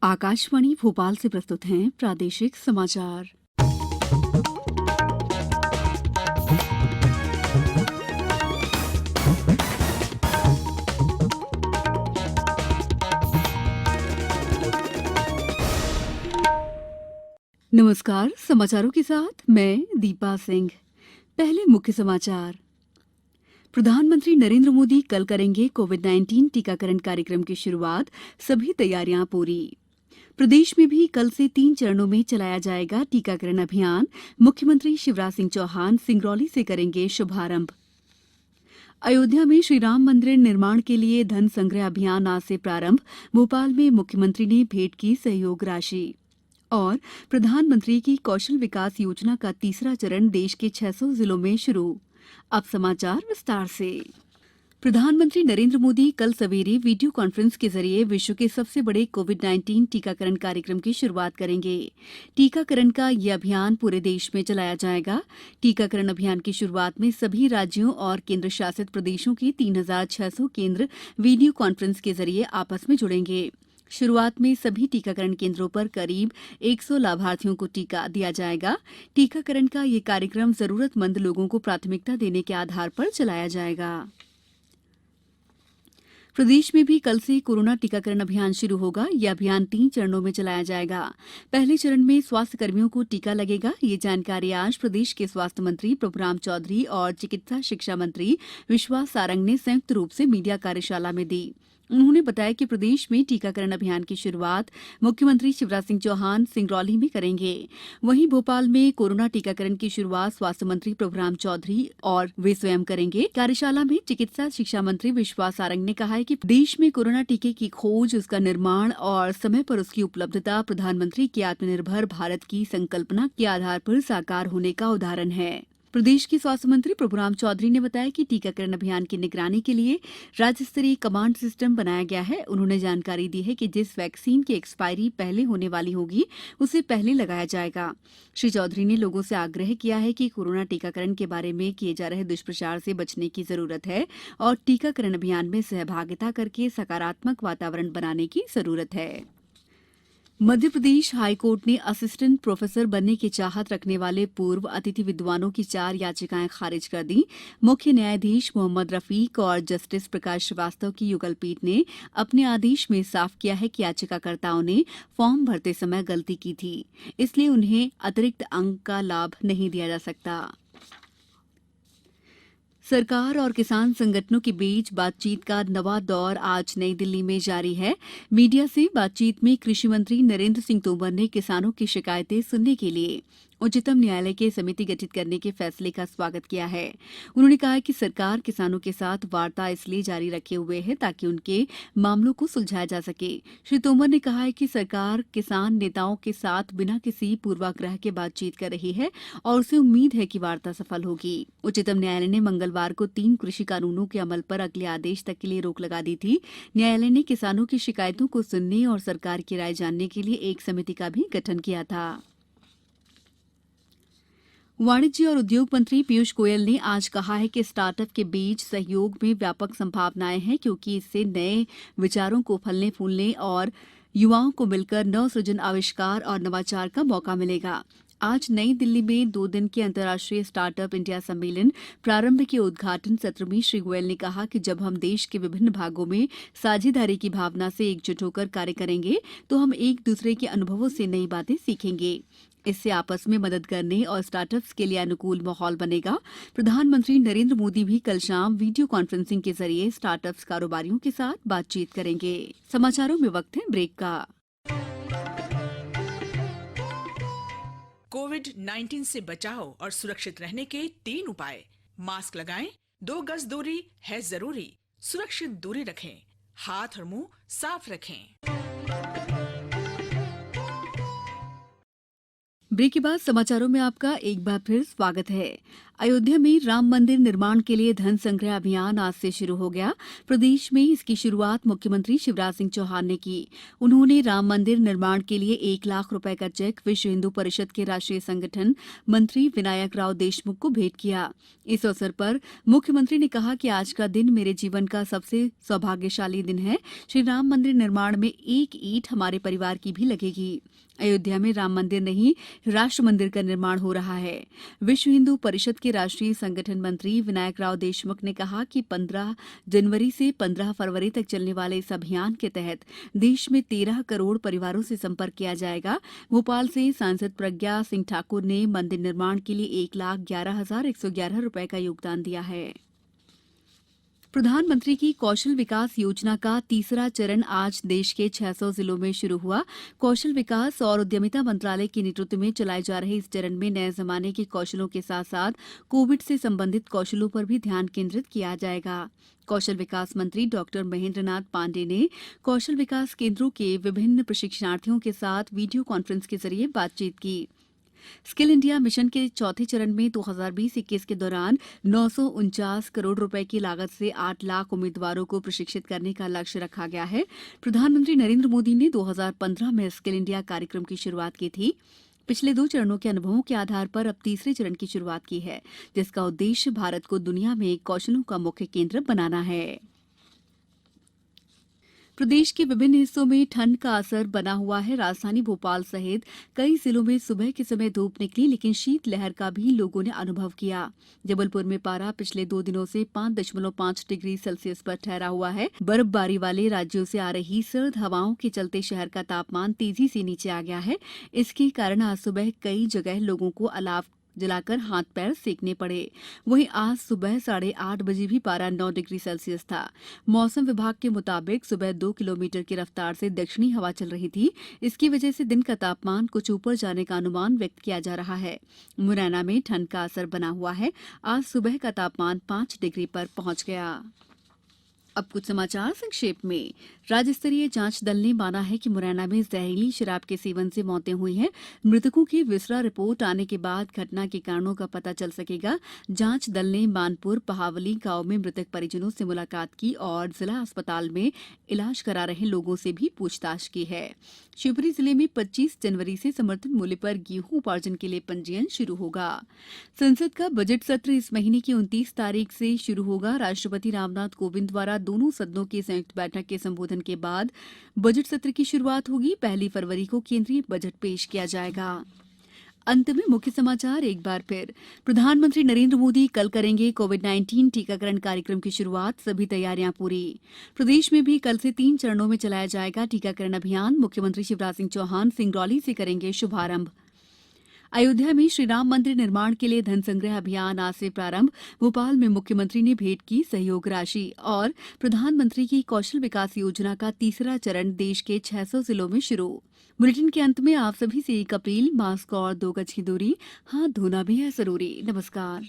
आकाशवाणी भोपाल से प्रस्तुत हैं प्रादेशिक समाचार। नमस्कार, समाचारों के साथ मैं दीपा सिंह। पहले मुख्य समाचार। प्रधानमंत्री नरेंद्र मोदी कल करेंगे कोविड-19 टीकाकरण कार्यक्रम की शुरुआत, सभी तैयारियां पूरी। प्रदेश में भी कल से 3 चरणों में चलाया जाएगा टीकाकरण अभियान। मुख्यमंत्री शिवराज सिंह चौहान सिंगरौली से करेंगे शुभारंभ। अयोध्या में श्रीराम मंदिर निर्माण के लिए धन संग्रह अभियान आज से प्रारंभ। भोपाल में मुख्यमंत्री ने भेंट की सहयोग राशि। और प्रधानमंत्री की कौशल विकास योजना का तीसरा चरण देश के 600 जिलों में शुरू। अब समाचार विस्तार से। प्रधानमंत्री नरेंद्र मोदी कल सवेरे वीडियो कॉन्फ्रेंस के जरिए विश्व के सबसे बड़े कोविड-19 टीकाकरण कार्यक्रम की शुरुआत करेंगे। टीकाकरण का यह अभियान पूरे देश में चलाया जाएगा। टीकाकरण अभियान की शुरुआत में सभी राज्यों और केंद्र शासित प्रदेशों के 3,600 केंद्र वीडियो कॉन्फ्रेंस के जरिए आपस में जुड़ेंगे। शुरुआत में सभी टीकाकरण केंद्रों पर करीब 100 लाभार्थियों को टीका दिया जाएगा। टीकाकरण का यह कार्यक्रम जरूरतमंद लोगों को प्राथमिकता देने के आधार पर चलाया जाएगा। प्रदेश में भी कल से कोरोना टीकाकरण अभियान शुरू होगा। यह अभियान 3 चरणों में चलाया जाएगा। पहले चरण में स्वास्थ्य कर्मियों को टीका लगेगा। ये जानकारी आज प्रदेश के स्वास्थ्य मंत्री प्रभुराम चौधरी और चिकित्सा शिक्षा मंत्री विश्वास सारंग ने संयुक्त रूप से मीडिया कार्यशाला में दी। उन्होंने बताया कि प्रदेश में टीकाकरण अभियान की शुरुआत मुख्यमंत्री शिवराज सिंह चौहान सिंगरौली में करेंगे। वहीं भोपाल में कोरोना टीकाकरण की शुरुआत स्वास्थ्य मंत्री प्रभुराम चौधरी और वे स्वयं करेंगे। कार्यशाला में चिकित्सा शिक्षा मंत्री विश्वास सारंग ने कहा है कि देश में कोरोना टीके की खोज, उसका निर्माण और समय पर उसकी उपलब्धता प्रधानमंत्री की आत्मनिर्भर भारत की संकल्पना के आधार पर साकार होने का उदाहरण है। प्रदेश के स्वास्थ्य मंत्री प्रभुराम चौधरी ने बताया कि टीकाकरण अभियान की निगरानी के लिए राज्य स्तरीय कमांड सिस्टम बनाया गया है। उन्होंने जानकारी दी है कि जिस वैक्सीन की एक्सपायरी पहले होने वाली होगी उसे पहले लगाया जाएगा। श्री चौधरी ने लोगों से आग्रह किया है कि कोरोना टीकाकरण के बारे में किए जा रहे दुष्प्रचार से बचने की जरूरत है और टीकाकरण अभियान में सहभागिता करके सकारात्मक वातावरण बनाने की जरूरत है। मध्य प्रदेश हाईकोर्ट ने असिस्टेंट प्रोफेसर बनने की चाहत रखने वाले पूर्व अतिथि विद्वानों की 4 याचिकाएं खारिज कर दी। मुख्य न्यायाधीश मोहम्मद रफीक और जस्टिस प्रकाश श्रीवास्तव की युगल पीठ ने अपने आदेश में साफ किया है कि याचिकाकर्ताओं ने फॉर्म भरते समय गलती की थी, इसलिए उन्हें अतिरिक्त अंक का लाभ नहीं दिया जा सकता। सरकार और किसान संगठनों के बीच बातचीत का नवा दौर आज नई दिल्ली में जारी है। मीडिया से बातचीत में कृषि मंत्री नरेंद्र सिंह तोमर ने किसानों की शिकायतें सुनने के लिए उच्चतम न्यायालय की समिति गठित करने के फैसले का स्वागत किया है। उन्होंने कहा कि सरकार किसानों के साथ वार्ता इसलिए जारी रखे हुए है ताकि उनके मामलों को सुलझाया जा सके। श्री तोमर ने कहा है कि सरकार किसान नेताओं के साथ बिना किसी पूर्वाग्रह के बातचीत कर रही है और उसे उम्मीद है कि वार्ता सफल होगी। उच्चतम न्यायालय ने मंगलवार को 3 कृषि कानूनों के अमल पर अगले आदेश तक के लिए रोक लगा दी थी। न्यायालय ने किसानों की शिकायतों को सुनने और सरकार की राय जानने के लिए एक समिति का भी गठन किया था। वाणिज्य और उद्योग मंत्री पीयूष गोयल ने आज कहा है कि स्टार्टअप के बीच सहयोग में व्यापक संभावनाएं हैं, क्योंकि इससे नए विचारों को फलने फूलने और युवाओं को मिलकर नवसृजन, आविष्कार और नवाचार का मौका मिलेगा। आज नई दिल्ली में 2 दिन के अंतर्राष्ट्रीय स्टार्टअप इंडिया सम्मेलन प्रारंभ के उद्घाटन सत्र में श्री गोयल ने कहा कि जब हम देश के विभिन्न भागों में साझेदारी की भावना से एकजुट होकर कार्य करेंगे तो हम एक दूसरे के अनुभवों से नई बातें सीखेंगे। इससे आपस में मदद करने और स्टार्टअप्स के लिए अनुकूल माहौल बनेगा। प्रधानमंत्री नरेंद्र मोदी भी कल शाम वीडियो कॉन्फ्रेंसिंग के जरिए स्टार्टअप्स कारोबारियों के साथ बातचीत करेंगे। समाचारों में वक्त है ब्रेक का। कोविड-19 से बचाव और सुरक्षित रहने के 3 उपाय। मास्क लगाएं, 2 गज दूरी है जरूरी, सुरक्षित दूरी रखें, हाथ और मुंह साफ रखें। ब्रेक के बाद समाचारों में आपका एक बार फिर स्वागत है। अयोध्या में राम मंदिर निर्माण के लिए धन संग्रह अभियान आज से शुरू हो गया। प्रदेश में इसकी शुरुआत मुख्यमंत्री शिवराज सिंह चौहान ने की। उन्होंने राम मंदिर निर्माण के लिए 1 लाख रुपए का चेक विश्व हिंदू परिषद के राष्ट्रीय संगठन मंत्री विनायक राव देशमुख को भेंट किया। इस अवसर पर मुख्यमंत्री ने कहा कि आज का दिन मेरे जीवन का सबसे सौभाग्यशाली दिन है। श्री राम मंदिर निर्माण में एक ईंट हमारे परिवार की भी लगेगी। अयोध्या में राम मंदिर नहीं, राष्ट्र मंदिर का निर्माण हो रहा है। विश्व हिंदू परिषद के राष्ट्रीय संगठन मंत्री विनायक राव देशमुख ने कहा कि 15 जनवरी से 15 फरवरी तक चलने वाले इस अभियान के तहत देश में 13 करोड़ परिवारों से संपर्क किया जाएगा। भोपाल से सांसद प्रज्ञा सिंह ठाकुर ने मंदिर निर्माण के लिए 1,11,111 रुपए का योगदान दिया है। प्रधानमंत्री की कौशल विकास योजना का तीसरा चरण आज देश के 600 जिलों में शुरू हुआ। कौशल विकास और उद्यमिता मंत्रालय के नेतृत्व में चलाए जा रहे इस चरण में नए जमाने के कौशलों के साथ साथ कोविड से संबंधित कौशलों पर भी ध्यान केंद्रित किया जाएगा। कौशल विकास मंत्री डॉक्टर महेंद्र नाथ पांडे ने कौशल विकास केंद्रों के विभिन्न प्रशिक्षणार्थियों के साथ वीडियो कॉन्फ्रेंस के जरिए बातचीत की। स्किल इंडिया मिशन के चौथे चरण में 2020-21 के दौरान 949 करोड़ रुपए की लागत से 8 लाख उम्मीदवारों को प्रशिक्षित करने का लक्ष्य रखा गया है। प्रधानमंत्री नरेंद्र मोदी ने 2015 में स्किल इंडिया कार्यक्रम की शुरुआत की थी। पिछले 2 चरणों के अनुभवों के आधार पर अब तीसरे चरण की शुरुआत की है, जिसका उद्देश्य भारत को दुनिया में कौशलों का मुख्य केंद्र बनाना है। प्रदेश के विभिन्न हिस्सों में ठंड का असर बना हुआ है। राजधानी भोपाल सहित कई जिलों में सुबह के समय धूप निकली, लेकिन शीतलहर का भी लोगों ने अनुभव किया। जबलपुर में पारा पिछले 2 दिनों से 5.5 डिग्री सेल्सियस पर ठहरा हुआ है। बर्फबारी वाले राज्यों से आ रही सर्द हवाओं के चलते शहर का तापमान तेजी से नीचे आ गया है। इसके कारण आज सुबह कई जगह लोगों को अलाव जलाकर हाथ पैर सेकने पड़े। वहीं आज सुबह 8:30 बजे भी पारा 9 डिग्री सेल्सियस था। मौसम विभाग के मुताबिक सुबह 2 किलोमीटर की रफ्तार से दक्षिणी हवा चल रही थी। इसकी वजह से दिन का तापमान कुछ ऊपर जाने का अनुमान व्यक्त किया जा रहा है। मुरैना में ठंड का असर बना हुआ है। आज सुबह का तापमान 5 डिग्री पर पहुंच गया। अब कुछ समाचार संक्षेप में। राज्य स्तरीय जांच दल ने माना है कि मुरैना में जहरीली शराब के सेवन से मौतें हुई हैं। मृतकों की विसरा रिपोर्ट आने के बाद घटना के कारणों का पता चल सकेगा। जांच दल ने मानपुर पहावली गांव में मृतक परिजनों से मुलाकात की और जिला अस्पताल में इलाज करा रहे लोगों से भी पूछताछ की है। शिवपुरी जिले में 25 जनवरी से समर्थन मूल्य पर गेहूं उपार्जन के लिए पंजीयन शुरू होगा। संसद का बजट सत्र इस महीने की 29 तारीख से शुरू होगा। राष्ट्रपति रामनाथ कोविंद द्वारा दोनों सदनों की संयुक्त बैठक के संबोधन के बाद बजट सत्र की शुरुआत होगी। 1 फरवरी को केंद्रीय बजट पेश किया जाएगा। अंत में मुख्य समाचार एक बार फिर। प्रधानमंत्री नरेंद्र मोदी कल करेंगे कोविड-19 टीकाकरण कार्यक्रम की शुरुआत। सभी तैयारियां पूरी। प्रदेश में भी कल से 3 चरणों में चलाया जाएगा टीकाकरण अभियान। मुख्यमंत्री शिवराज सिंह चौहान सिंगरौली से करेंगे शुभारंभ। अयोध्या में श्री राम मंदिर निर्माण के लिए धन संग्रह अभियान आज से प्रारंभ। भोपाल में मुख्यमंत्री ने भेंट की सहयोग राशि। और प्रधानमंत्री की कौशल विकास योजना का तीसरा चरण देश के 600 जिलों में शुरू। बुलेटिन के अंत में आप सभी से एक अपील, मास्क और 2 गज की दूरी, हाथ धोना भी है जरूरी। नमस्कार।